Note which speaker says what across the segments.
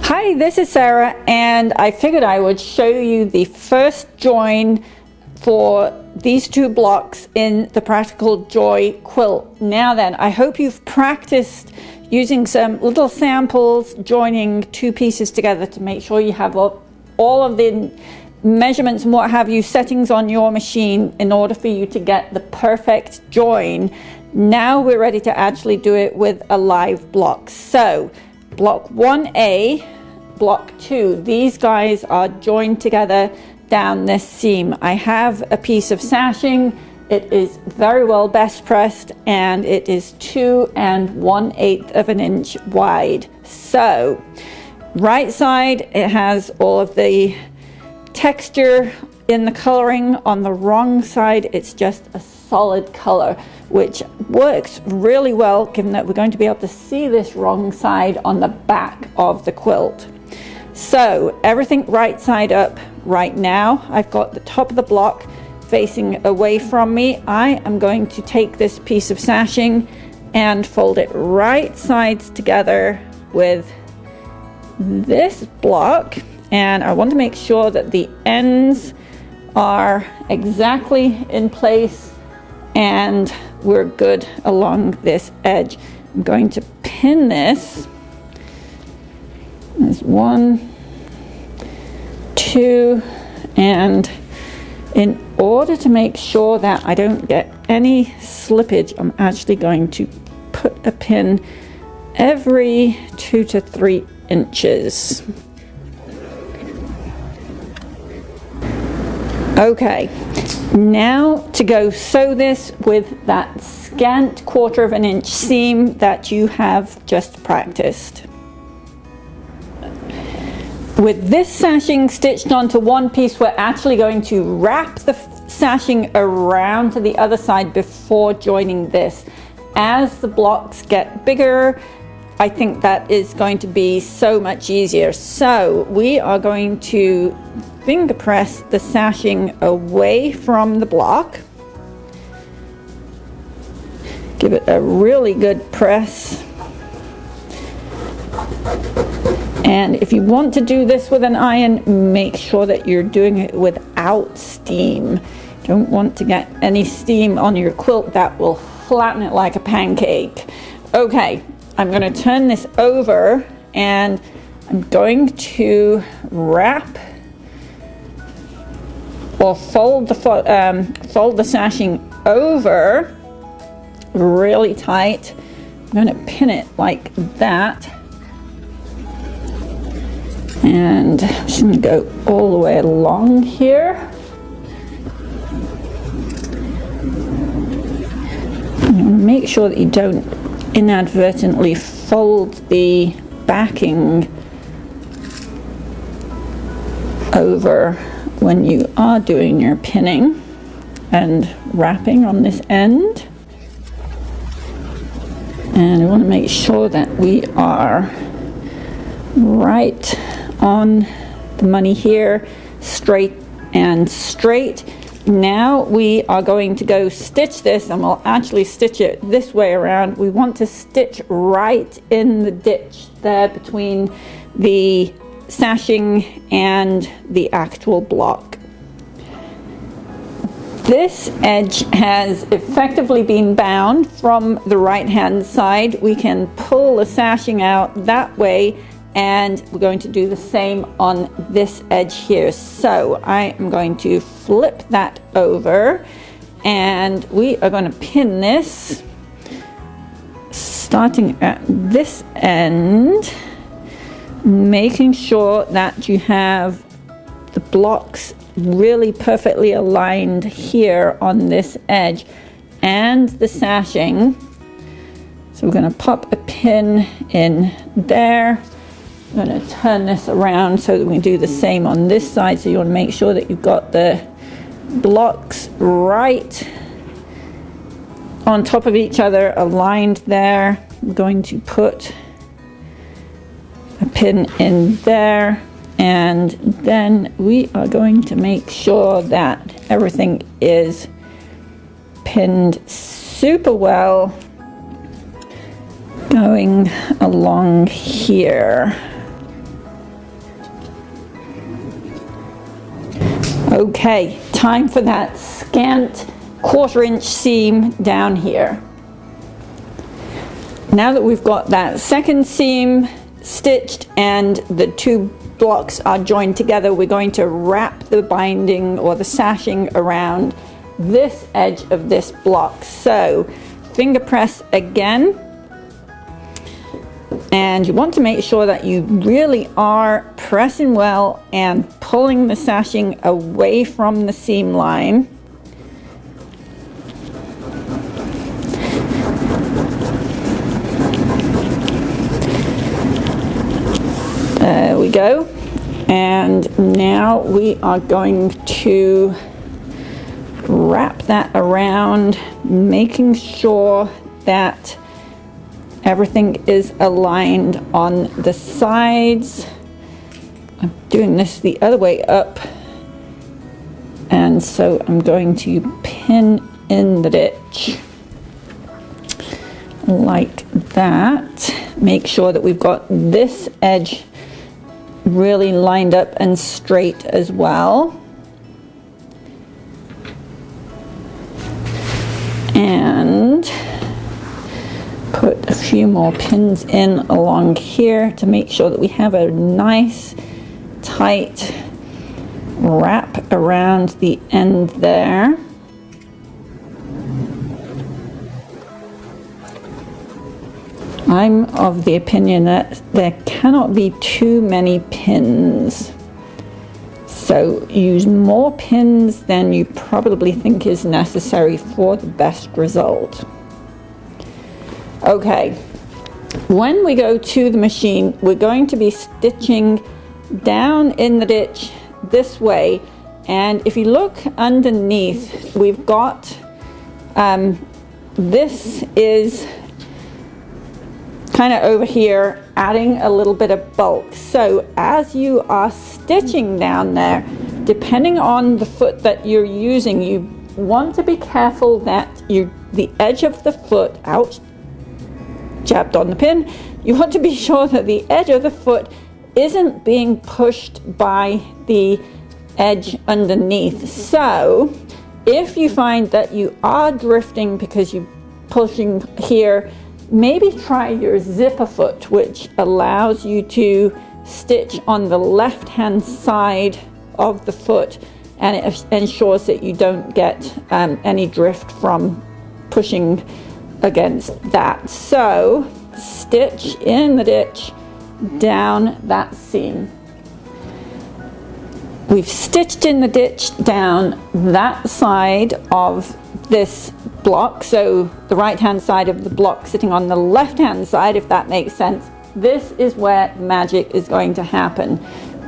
Speaker 1: Hi, this is Sarah, and I figured I would show you the first join for these two blocks in the Practical Joy quilt. Now then, I hope you've practiced using some little samples, joining two pieces together to make sure you have all of the measurements and what have you, settings on your machine in order for you to get the perfect join. Now we're ready to actually do it with a live block. So block 1A, block 2, these guys are joined together down this seam. I have a piece of sashing. It is very well best pressed and it is 2 1/8 of an inch wide. So right side, it has all of the texture in the coloring. On the wrong side, it's just a solid color, which works really well given that we're going to be able to see this wrong side on the back of the quilt. So everything right side up right now. I've got the top of the block facing away from me. I am going to take this piece of sashing and fold it right sides together with this block, and I want to make sure that the ends are exactly in place and we're good along this edge. I'm going to pin this. There's 1, 2, and in order to make sure that I don't get any slippage, I'm actually going to put a pin every 2 to 3 inches. Okay, now to go sew this with that scant 1/4 of an inch seam that you have just practiced. With this sashing stitched onto one piece, we're actually going to wrap the sashing around to the other side before joining this. As the blocks get bigger, I think that is going to be so much easier. So we are going to finger press the sashing away from the block. Give it a really good press. And if you want to do this with an iron, make sure that you're doing it without steam. You don't want to get any steam on your quilt. That will flatten it like a pancake. Okay, I'm going to turn this over and I'm going to wrap or fold the sashing over really tight. I'm going to pin it like that. And I'm just going to go all the way along here. You want to make sure that you don't inadvertently fold the backing over when you are doing your pinning and wrapping on this end. And we want to make sure that we are right on the money here, straight and straight. Now we are going to go stitch this, and we'll actually stitch it this way around. We want to stitch right in the ditch there between the sashing and the actual block. This edge has effectively been bound from the right hand side. We can pull the sashing out that way, and we're going to do the same on this edge here. So I am going to flip that over and we are going to pin this starting at this end, making sure that you have the blocks really perfectly aligned here on this edge and the sashing. So we're going to pop a pin in there. I'm going to turn this around so that we can do the same on this side. So you want to make sure that you've got the blocks right on top of each other, aligned there. I'm going to put a pin in there, and then we are going to make sure that everything is pinned super well going along here. Okay, time for that scant 1/4 inch seam down here. Now that we've got that second seam stitched and the two blocks are joined together, we're going to wrap the binding or the sashing around this edge of this block. So finger press again, and you want to make sure that you really are pressing well and pulling the sashing away from the seam line. There we go. And now we are going to wrap that around, making sure that everything is aligned on the sides. I'm doing this the other way up, and so I'm going to pin in the ditch like that. Make sure that we've got this edge really lined up and straight as well. And put a few more pins in along here to make sure that we have a nice tight wrap around the end there. I'm of the opinion that there cannot be too many pins. So use more pins than you probably think is necessary for the best result. Okay, when we go to the machine, we're going to be stitching down in the ditch this way. And if you look underneath, we've got, this is kind of over here, adding a little bit of bulk. So as you are stitching down there, depending on the foot that you're using, you want to be careful that the edge of the foot, ouch, jabbed on the pin, you want to be sure that the edge of the foot isn't being pushed by the edge underneath. So if you find that you are drifting because you're pushing here, maybe try your zipper foot, which allows you to stitch on the left hand side of the foot, and it ensures that you don't get any drift from pushing against that. So stitch in the ditch down that seam. We've stitched in the ditch down that side of this block, so the right hand side of the block sitting on the left hand side, if that makes sense. This is where magic is going to happen.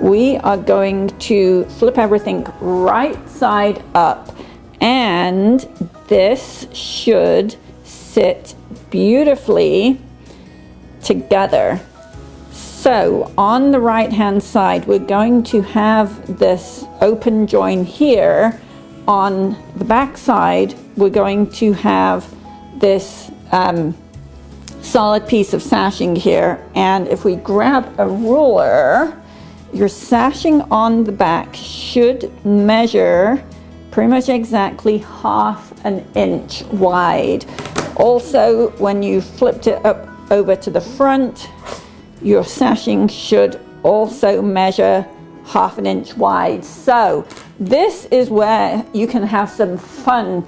Speaker 1: We are going to flip everything right side up, and this should sit beautifully together. So on the right hand side, we're going to have this open join here. On the back side, we're going to have this solid piece of sashing here. And if we grab a ruler, your sashing on the back should measure pretty much exactly 1/2 inch wide. Also, when you flipped it up over to the front, your sashing should also measure 1/2 inch wide. So this is where you can have some fun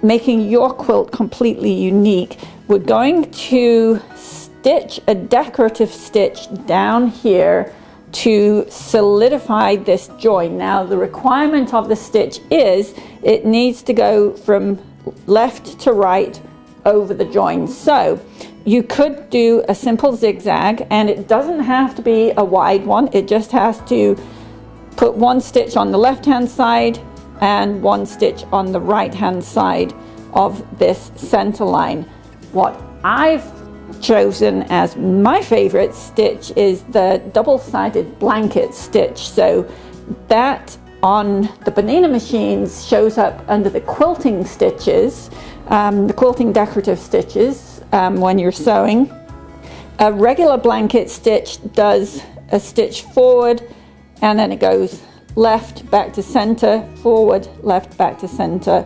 Speaker 1: making your quilt completely unique. We're going to stitch a decorative stitch down here to solidify this join. Now the requirement of the stitch is it needs to go from left to right over the join. So you could do a simple zigzag, and it doesn't have to be a wide one. It just has to put one stitch on the left hand side and one stitch on the right hand side of this center line. What I've chosen as my favorite stitch is the double-sided blanket stitch. So that on the Banana machines shows up under the quilting stitches, the quilting decorative stitches. When you're sewing, a regular blanket stitch does a stitch forward and then it goes left, back to center, forward, left, back to center,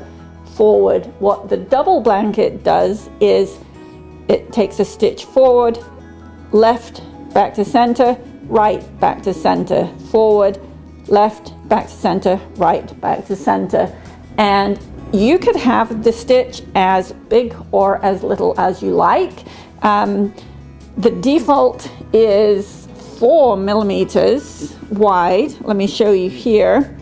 Speaker 1: forward. What the double blanket does is it takes a stitch forward, left, back to center, right, back to center, forward, left, back to center, right, back to center. And you could have the stitch as big or as little as you like. The default is 4 millimeters wide. Let me show you here.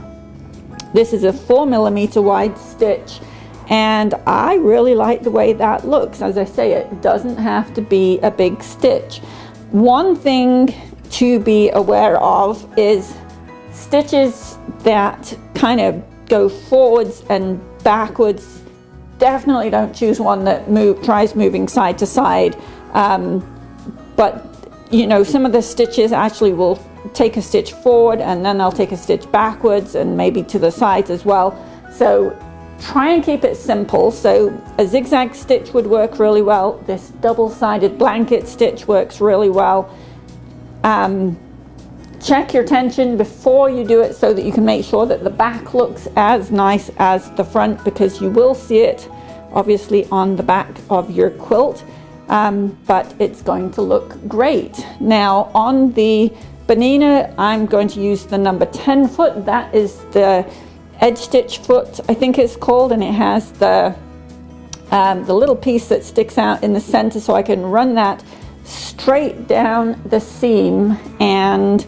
Speaker 1: This is a 4 millimeter wide stitch, and I really like the way that looks. As I say, it doesn't have to be a big stitch. One thing to be aware of is stitches that kind of go forwards and backwards. Definitely don't choose one that tries moving side to side. But you know, some of the stitches actually will take a stitch forward and then they'll take a stitch backwards and maybe to the sides as well. So try and keep it simple. So a zigzag stitch would work really well. This double-sided blanket stitch works really well. Check your tension before you do it so that you can make sure that the back looks as nice as the front, because you will see it obviously on the back of your quilt, but it's going to look great. Now on the Bernina, I'm going to use the number 10 foot. That is the edge stitch foot, I think it's called, and it has the little piece that sticks out in the center, so I can run that straight down the seam, and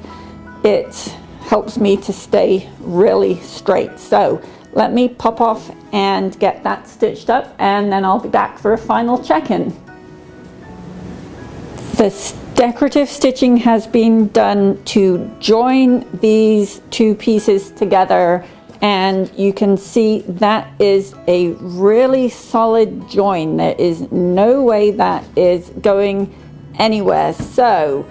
Speaker 1: it helps me to stay really straight. So let me pop off and get that stitched up, and then I'll be back for a final check-in. The decorative stitching has been done to join these two pieces together, and you can see that is a really solid join. There is no way that is going anywhere. So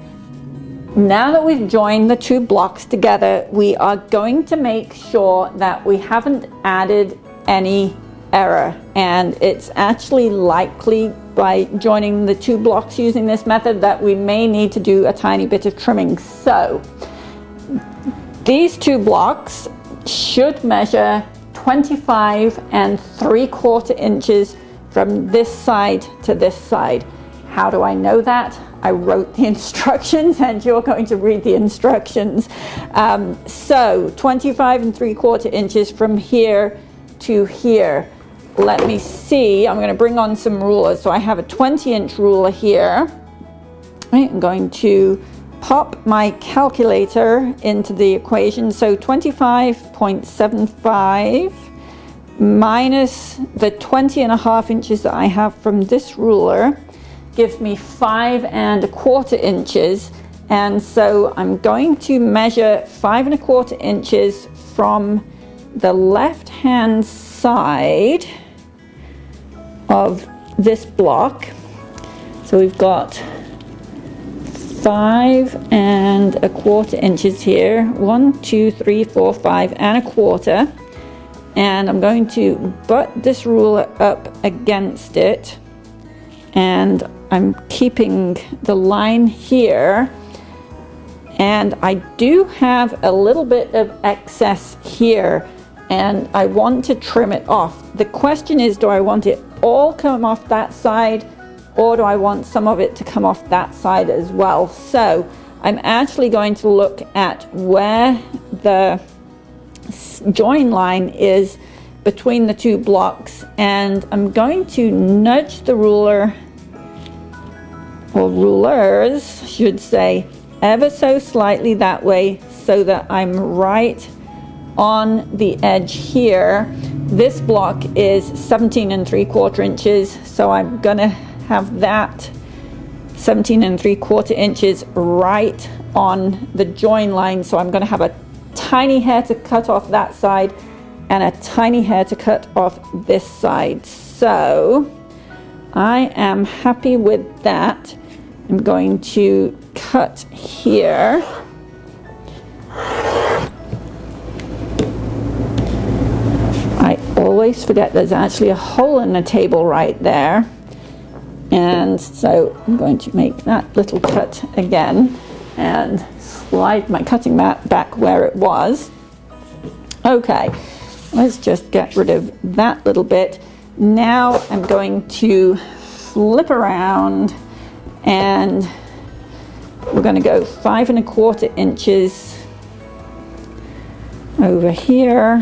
Speaker 1: now that we've joined the two blocks together, we are going to make sure that we haven't added any error, and it's actually likely by joining the two blocks using this method that we may need to do a tiny bit of trimming. So these two blocks should measure 25 3/4 inches from this side to this side. How do I know that? I wrote the instructions and you're going to read the instructions. So 25 3/4 inches from here to here. Let me see, I'm going to bring on some rulers. So I have a 20-inch ruler here. I'm going to pop my calculator into the equation. So 25.75 minus the 20.5 inches that I have from this ruler gives me 5 1/4 inches. And so I'm going to measure 5 1/4 inches from the left hand side of this block. So we've got 5 1/4 inches here. 1, 2, 3, 4, 5 1/4. And I'm going to butt this ruler up against it, and I'm keeping the line here, and I do have a little bit of excess here, and I want to trim it off. The question is, do I want it all come off that side, or do I want some of it to come off that side as well? So I'm actually going to look at where the join line is between the two blocks, and I'm going to nudge the ruler, or rulers I should say, ever so slightly that way, so that I'm right on the edge here. This block is 17 3/4 inches, so I'm gonna have that 17 3/4 inches right on the join line. So I'm gonna have a tiny hair to cut off that side and a tiny hair to cut off this side. So I am happy with that. I'm going to cut here. I always forget there's actually a hole in the table right there. And so I'm going to make that little cut again and slide my cutting mat back where it was. Okay, let's just get rid of that little bit. Now I'm going to flip around and we're going to go 5 1/4 inches over here.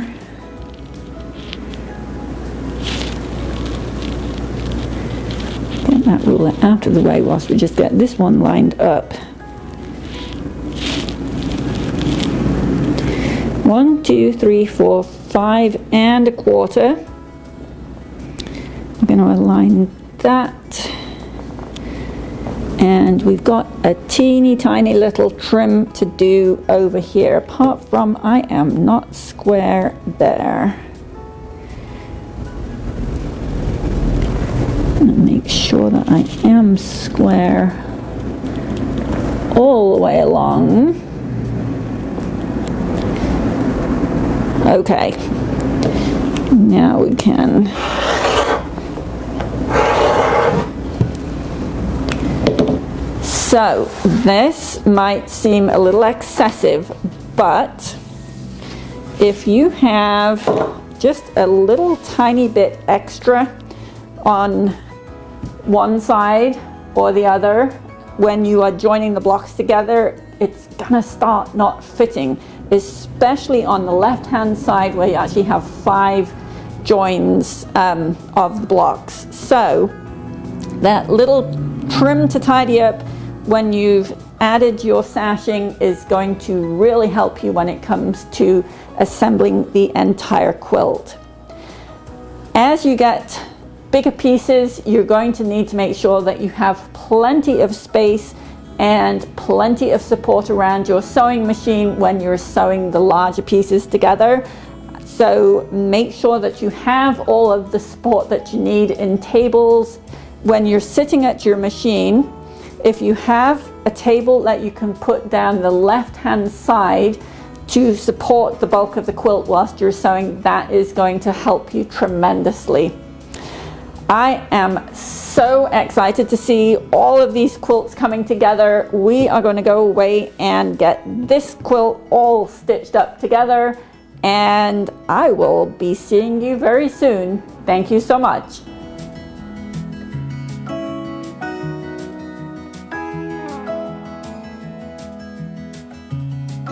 Speaker 1: Get that ruler out of the way whilst we just get this one lined up. 1, 2, 3, 4, 5 1/4. I'm going to align that. And we've got a teeny tiny little trim to do over here, apart from I am not square there. I'm going to make sure that I am square all the way along. Okay, now we can so this might seem a little excessive, but if you have just a little tiny bit extra on one side or the other when you are joining the blocks together, it's gonna start not fitting, especially on the left hand side where you actually have 5 joins of the blocks. So that little trim to tidy up when you've added your sashing is going to really help you when it comes to assembling the entire quilt. As you get bigger pieces, you're going to need to make sure that you have plenty of space and plenty of support around your sewing machine when you're sewing the larger pieces together. So make sure that you have all of the support that you need in tables when you're sitting at your machine. If you have a table that you can put down the left hand side to support the bulk of the quilt whilst you're sewing, that is going to help you tremendously. I am so excited to see all of these quilts coming together. We are going to go away and get this quilt all stitched up together, and I will be seeing you very soon. Thank you so much.